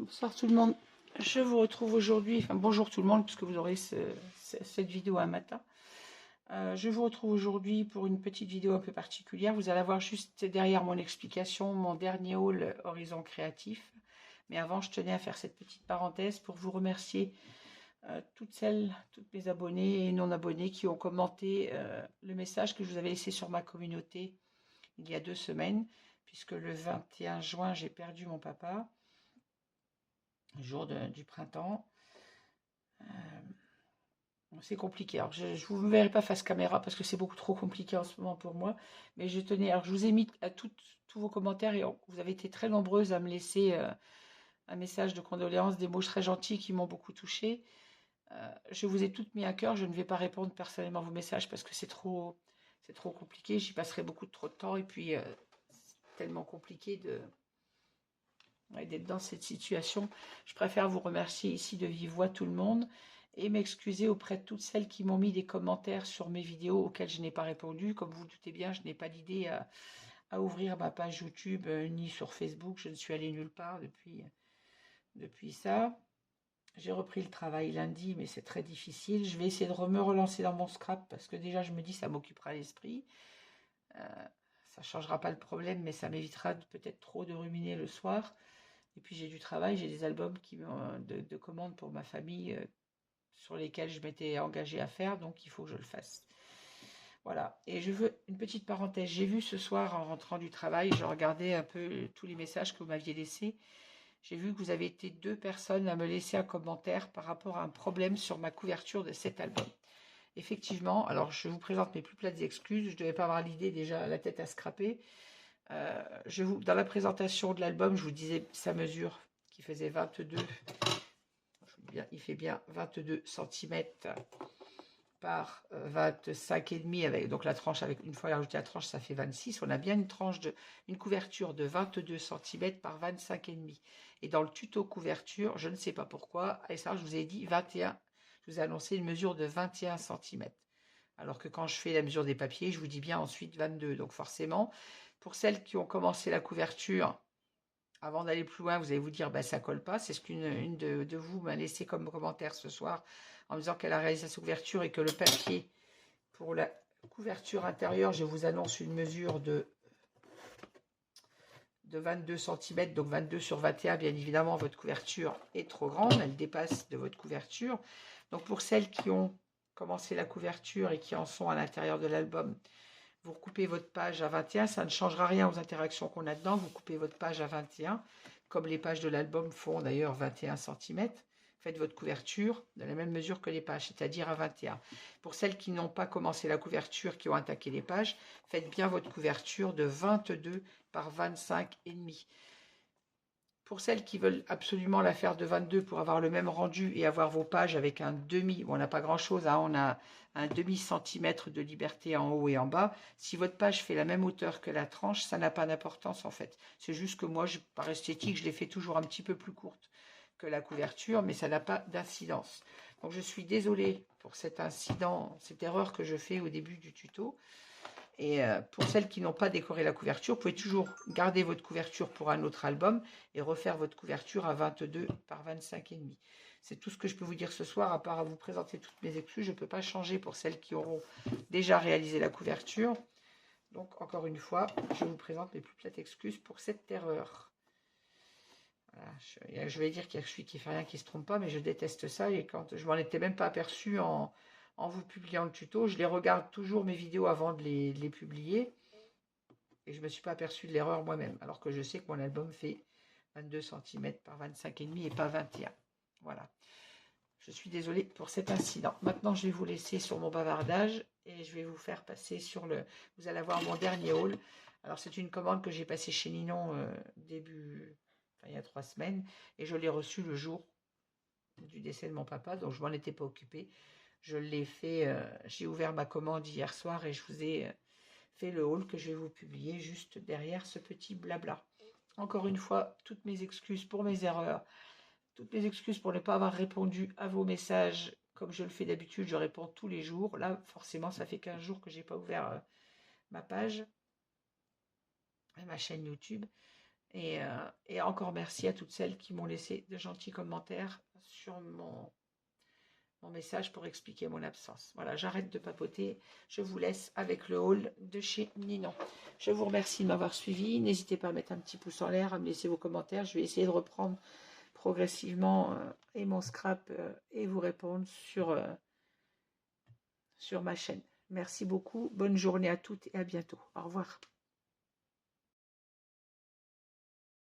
Bonsoir tout le monde. Je vous retrouve aujourd'hui, enfin bonjour tout le monde, puisque vous aurez cette vidéo un matin. Je vous retrouve aujourd'hui pour une petite vidéo un peu particulière. Vous allez avoir juste derrière mon explication mon dernier haul Horizon Créatif. Mais avant, je tenais à faire cette petite parenthèse pour vous remercier toutes mes abonnés et non abonnés qui ont commenté le message que je vous avais laissé sur ma communauté il y a 2 semaines, puisque le 21 juin, j'ai perdu mon papa. Le jour du printemps. C'est compliqué. Alors, je ne vous verrai pas face caméra parce que c'est beaucoup trop compliqué en ce moment pour moi. Mais je tenais. Alors, je vous ai mis à tous vos commentaires et vous avez été très nombreuses à me laisser un message de condoléances, des mots très gentils qui m'ont beaucoup touchée. Je vous ai toutes mis à cœur. Je ne vais pas répondre personnellement à vos messages parce que c'est trop compliqué. J'y passerai beaucoup trop de temps et puis c'est tellement compliqué d'être dans cette situation. Je préfère vous remercier ici de vive voix tout le monde et m'excuser auprès de toutes celles qui m'ont mis des commentaires sur mes vidéos auxquelles je n'ai pas répondu. Comme vous le doutez bien, je n'ai pas d'idée à ouvrir ma page YouTube ni sur Facebook. Je ne suis allée nulle part depuis ça. J'ai repris le travail lundi, mais c'est très difficile. Je vais essayer de me relancer dans mon scrap parce que déjà, je me dis ça m'occupera l'esprit. Ça ne changera pas le problème, mais ça m'évitera peut-être trop de ruminer le soir. Et puis j'ai du travail, j'ai des albums de commandes pour ma famille sur lesquels je m'étais engagée à faire, donc il faut que je le fasse. Voilà. Et je veux une petite parenthèse. J'ai vu ce soir en rentrant du travail, je regardais un peu tous les messages que vous m'aviez laissés. J'ai vu que vous avez été 2 personnes à me laisser un commentaire par rapport à un problème sur ma couverture de cet album. Effectivement, alors je vous présente mes plus plates excuses. Je ne devais pas avoir l'idée déjà, la tête à scraper. Dans la présentation de l'album, je vous disais sa mesure qui faisait 22. Il fait bien 22 cm par 25,5 avec donc la tranche avec une fois rajouté la tranche, ça fait 26. On a bien une couverture de 22 cm par 25,5. Et dans le tuto couverture, je ne sais pas pourquoi, et ça je vous ai dit 21. Je vous ai annoncé une mesure de 21 cm. Alors que quand je fais la mesure des papiers, je vous dis bien ensuite 22. Donc forcément, pour celles qui ont commencé la couverture, avant d'aller plus loin, vous allez vous dire, bah, ça colle pas. C'est ce qu'une de vous m'a laissé comme commentaire ce soir, en me disant qu'elle a réalisé sa couverture et que le papier pour la couverture intérieure, je vous annonce une mesure de 22 cm, donc 22 sur 21, bien évidemment, votre couverture est trop grande, elle dépasse de votre couverture. Donc pour celles qui ont commencé la couverture et qui en sont à l'intérieur de l'album, vous recoupez votre page à 21, ça ne changera rien aux interactions qu'on a dedans, vous coupez votre page à 21, comme les pages de l'album font d'ailleurs 21 cm. Faites votre couverture de la même mesure que les pages, c'est-à-dire à 21. Pour celles qui n'ont pas commencé la couverture, qui ont attaqué les pages, faites bien votre couverture de 22 par 25,5. Pour celles qui veulent absolument la faire de 22 pour avoir le même rendu et avoir vos pages avec un demi, bon, on n'a pas grand-chose, hein, on a un demi-centimètre de liberté en haut et en bas. Si votre page fait la même hauteur que la tranche, ça n'a pas d'importance en fait. C'est juste que moi, par esthétique, je les fais toujours un petit peu plus courtes que la couverture, mais ça n'a pas d'incidence. Donc je suis désolée pour cet incident, cette erreur que je fais au début du tuto. Et pour celles qui n'ont pas décoré la couverture, vous pouvez toujours garder votre couverture pour un autre album et refaire votre couverture à 22 par 25,5. C'est tout ce que je peux vous dire ce soir, à part à vous présenter toutes mes excuses. Je ne peux pas changer pour celles qui auront déjà réalisé la couverture. Donc, encore une fois, je vous présente mes plus plates excuses pour cette erreur. Voilà, je vais dire qu'il y a celui qui fait rien qui ne se trompe pas, mais je déteste ça. Et quand je m'en étais même pas aperçu en vous publiant le tuto, je les regarde toujours mes vidéos avant de les publier. Et je ne me suis pas aperçu de l'erreur moi-même, alors que je sais que mon album fait 22 cm par 25,5 et pas 21. Voilà. Je suis désolée pour cet incident. Maintenant, je vais vous laisser sur mon bavardage et je vais vous faire passer sur le... Vous allez avoir mon dernier haul. Alors, c'est une commande que j'ai passée chez Ninon il y a 3 semaines et je l'ai reçue le jour du décès de mon papa, donc je m'en étais pas occupée. Je l'ai fait, j'ai ouvert ma commande hier soir et je vous ai fait le haul que je vais vous publier juste derrière ce petit blabla. Encore une fois, toutes mes excuses pour mes erreurs, toutes mes excuses pour ne pas avoir répondu à vos messages comme je le fais d'habitude, je réponds tous les jours. Là, forcément, ça fait 15 jours que je n'ai pas ouvert ma page, ma chaîne YouTube. Et encore merci à toutes celles qui m'ont laissé de gentils commentaires sur mon message pour expliquer mon absence. Voilà, j'arrête de papoter. Je vous laisse avec le haul de chez Ninon. Je vous remercie de m'avoir suivi. N'hésitez pas à mettre un petit pouce en l'air, à me laisser vos commentaires. Je vais essayer de reprendre progressivement et mon scrap et vous répondre sur ma chaîne. Merci beaucoup. Bonne journée à toutes et à bientôt. Au revoir.